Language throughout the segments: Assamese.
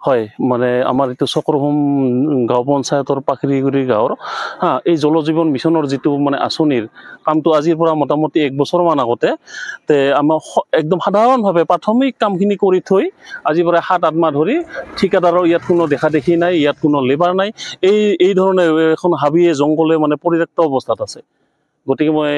হয় মানে আমাৰ এইটো চক্ৰহোম গাঁও পঞ্চায়তৰ পাখিৰিগুৰি গাঁৱৰ এই জল জীৱন মিছনৰ যিটো মানে আঁচনিৰ কামটো আজিৰ পৰা মোটামুটি 1 বছৰমান আগতে তে আমাৰ একদম সাধাৰণভাৱে প্ৰাথমিক কামখিনি কৰি থৈ আজিৰ পৰা 7-8 মাহ ধৰি ঠিকাদাৰৰ ইয়াত কোনো দেখা দেখি নাই, ইয়াত কোনো লেবাৰ নাই, এই ধৰণে এখন হাবিয়ে জংঘলে মানে পৰিত্যক্ত অৱস্থাত আছে। গতিকে মই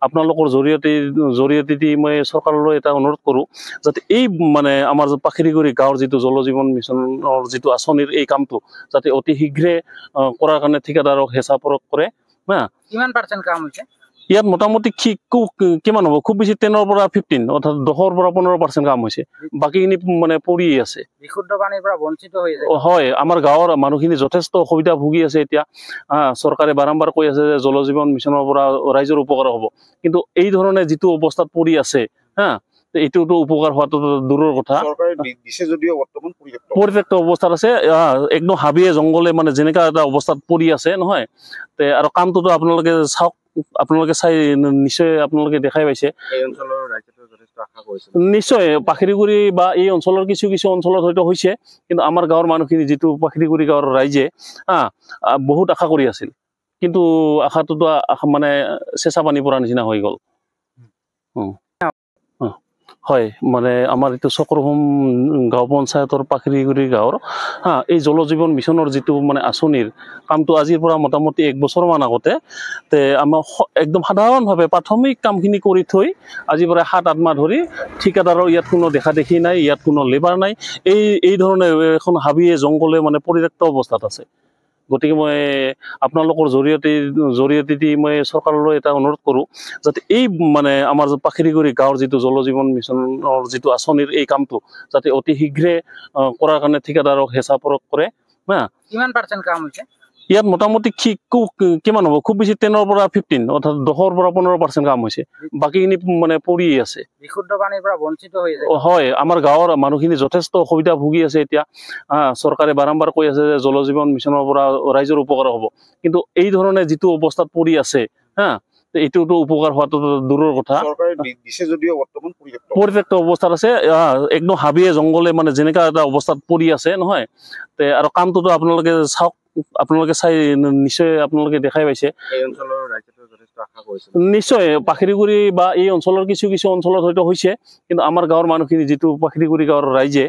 আপোনালোকৰ জৰিয়তে মই চৰকাৰলৈ এটা অনুৰোধ কৰোঁ যাতে এই মানে আমাৰ পাখিৰিগুৰি গাঁৱৰ যিটো জল জীৱন মিছনৰ যিটো আঁচনিৰ এই কামটো যাতে অতি শীঘ্ৰে কৰাৰ কাৰণে ঠিকাদাৰক হেঁচা প্ৰয়োগ কৰে। কিমান পাৰ্চেণ্ট কাম হৈছে ইয়াত? মোটামুটি কিমান হ'ব? খুব বেছি 10 পৰা 15 অৰ্থাৎ 10 পৰা 15% কাম হৈছে, বাকীখিনি মানে পৰিয়ে আছে। বিশুদ্ধ পানীৰ পৰা বঞ্চিত হৈছে। হয়, আমাৰ গাঁৱৰ মানুহখিনি যথেষ্ট অসুবিধা ভুগি আছে এতিয়া। চৰকাৰে বাৰম্বাৰ কৈ আছে যে জল জীৱন মিছনৰ পৰা ৰাইজৰ উপকাৰ হ'ব, কিন্তু এই ধৰণে যিটো অৱস্থাত পৰি আছে এইটোতো উপকাৰ হোৱাটো দূৰৰ কথা। পৰিত্যক্ত অৱস্থাত আছে, একদম হাবিয়ে জংঘলে মানে যেনেকা এটা অৱস্থাত পৰি আছে নহয়। আৰু কামটোতো আপোনালোকে চাওক, আপোনালোকে চাই নিশ্চয় আপোনালোকে দেখাই পাইছে। নিশ্চয় পাখিৰিগুৰি বা এই অঞ্চলৰ কিছু অঞ্চলত হয়তো হৈছে, কিন্তু আমাৰ গাঁৱৰ মানুহখিনি যিটো পাখিৰিগুৰি গাঁৱৰ ৰাইজে বহুত আশা কৰি আছিল, কিন্তু আশাটোতো মানে চেঁচা পানী পৰা নিচিনা হৈ গ'ল। হয় মানে আমাৰ এইটো চক্ৰহোম গাঁও পঞ্চায়তৰ পাখিৰিগুৰি গাঁৱৰ এই জল জীৱন মিছনৰ যিটো মানে আঁচনিৰ কামটো আজিৰ পৰা মোটামুটি 1 বছৰমান আগতে তে আমাৰ একদম সাধাৰণভাৱে প্ৰাথমিক কামখিনি কৰি থৈ আজিৰ পৰা 7-8 মাহ ধৰি ঠিকাদাৰৰ ইয়াত কোনো দেখা দেখি নাই, ইয়াত কোনো লেবাৰ নাই, এই ধৰণে এখন হাবিয়ে জংঘলে মানে পৰিত্যক্ত অৱস্থাত আছে। গতিকে মই আপোনালোকৰ জৰিয়তে মই চৰকাৰলৈ এটা অনুৰোধ কৰোঁ যাতে এই মানে আমাৰ পাখিৰিগুৰি গাঁৱৰ যিটো জল জীৱন মিছনৰ যিটো আঁচনিৰ এই কামটো যাতে অতি শীঘ্ৰে কৰাৰ কাৰণে ঠিকাদাৰক হেঁচা প্ৰয়োগ কৰে। কিমান পাৰ্চেণ্ট কাম হৈছে ইয়াত? মোটামুটি কিমান হ'ব? খুব বেছি 10 পৰা 15 অৰ্থাৎ 10 পৰা 15% কাম হৈছে, বাকীখিনি মানে পৰিয়ে আছে। বিশুদ্ধ পানীৰ পৰা বঞ্চিত হৈছে। হয়, আমাৰ গাঁৱৰ মানুহখিনি যথেষ্ট অসুবিধা ভুগি আছে এতিয়া। চৰকাৰে বাৰম্বাৰ কৈ আছে যে জল জীৱন মিছনৰ পৰা ৰাইজৰ উপকাৰ হ'ব, কিন্তু এই ধৰণে যিটো অৱস্থাত পৰি আছে এইটোতো উপকাৰ হোৱাটো দূৰৰ কথা। পৰিত্যক্ত অৱস্থাত আছে, একদম হাবিয়ে জংঘলে মানে যেনেকা এটা অৱস্থাত পৰি আছে নহয়। আৰু কামটোতো আপোনালোকে চাওক, আপোনালোকে চাই নিশ্চয় আপোনালোকে দেখাই পাইছে। নিশ্চয় পাখিৰিগুৰি বা এই অঞ্চলৰ কিছু অঞ্চলত হয়তো হৈছে, কিন্তু আমাৰ গাঁৱৰ মানুহখিনি যিটো পাখিৰিগুৰি গাঁৱৰ ৰাইজে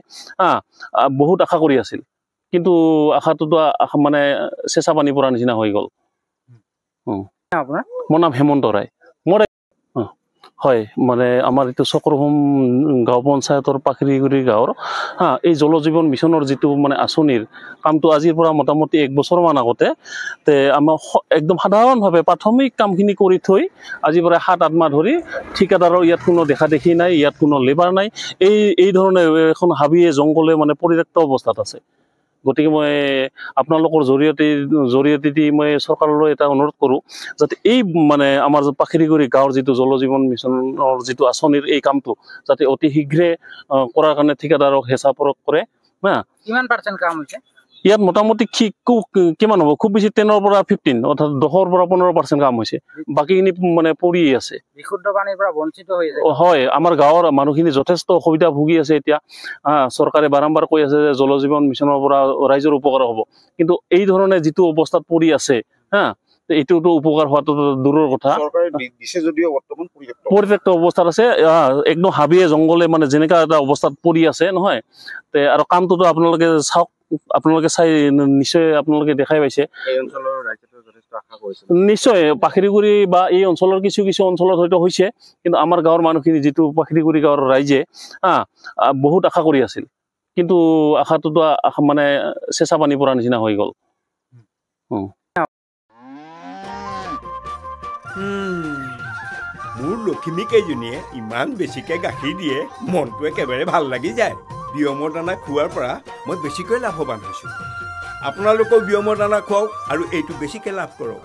বহুত আশা কৰি আছিল, কিন্তু আশাটোতো মানে চেঁচা পানী পৰা নিচিনা হৈ গ'ল। মোৰ নাম হেমন্ত ৰায়। হয় মানে আমাৰ এইটো চক্ৰহোম গাঁও পঞ্চায়তৰ পাখিৰিগুৰি গাঁৱৰ এই জল জীৱন মিছনৰ যিটো মানে আঁচনিৰ কামটো আজিৰ পৰা মোটামুটি 1 বছৰমান আগতে তে আমাৰ একদম সাধাৰণভাৱে প্ৰাথমিক কামখিনি কৰি থৈ আজিৰ পৰা 7-8 মাহ ধৰি ঠিকাদাৰৰ ইয়াত কোনো দেখা দেখি নাই, ইয়াত কোনো লেবাৰ নাই, এই ধৰণে এখন হাবিয়ে জংঘলে মানে পৰিত্যক্ত অৱস্থাত আছে। গতিকে মই আপোনালোকৰ জৰিয়তে মই চৰকাৰলৈ এটা অনুৰোধ কৰোঁ যাতে এই মানে আমাৰ পাখিৰিগুৰি গাঁৱৰ যিটো জল জীৱন মিছনৰ যিটো আঁচনিৰ এই কামটো যাতে অতি শীঘ্ৰে কৰাৰ কাৰণে ঠিকাদাৰক হেঁচা প্ৰয়োগ কৰে। কিমান পাৰ্চেণ্ট কাম হৈছে ইয়াত? মোটামুটি কিমান হ'ব? খুব বেছি 10 পৰা 15 অৰ্থাৎ 10 পৰা 15% কাম হৈছে, বাকীখিনি মানে পৰিয়ে আছে। বিশুদ্ধ পানীৰ পৰা বঞ্চিত হৈছে। হয়, আমাৰ গাঁৱৰ মানুহখিনি যথেষ্ট অসুবিধা ভুগি আছে এতিয়া। চৰকাৰে বাৰম্বাৰ কৈ আছে যে জল জীৱন মিছনৰ পৰা ৰাইজৰ উপকাৰ হ'ব, কিন্তু এই ধৰণে যিটো অৱস্থাত পৰি আছে এইটোতো উপকাৰ হোৱাটো দূৰৰ কথা। পৰিত্যক্ত অৱস্থাত আছে, একদম হাবিয়ে জংঘলে মানে যেনেকা এটা অৱস্থাত পৰি আছে নহয়। আৰু কামটোতো আপোনালোকে চাওক, আপোনালোকে চাই নিশ্চয় আপোনালোকে দেখাই পাইছে। নিশ্চয় পাখিৰিগুৰি বা এই অঞ্চলৰ কিছু অঞ্চলত হয়তো হৈছে, কিন্তু আমাৰ গাঁৱৰ মানুহখিনি যিটো পাখিৰিগুৰি গাঁৱৰ ৰাইজে বহুত আশা কৰি আছিল, কিন্তু আশাটোতো মানে চেঁচা পানী পৰা নিচিনা হৈ গ'ল। মোৰ লখিমী কেইজনীয়ে ইমান বেছিকৈ গাখীৰ দিয়ে, মনটো একেবাৰে ভাল লাগি যায়। বিয়মৰ দানা খোৱাৰ পৰা মই বেছিকৈ লাভৱান হৈছোঁ। আপোনালোকেও বিয়মৰ দানা খুৱাওক আৰু এইটো বেছিকৈ লাভ কৰক।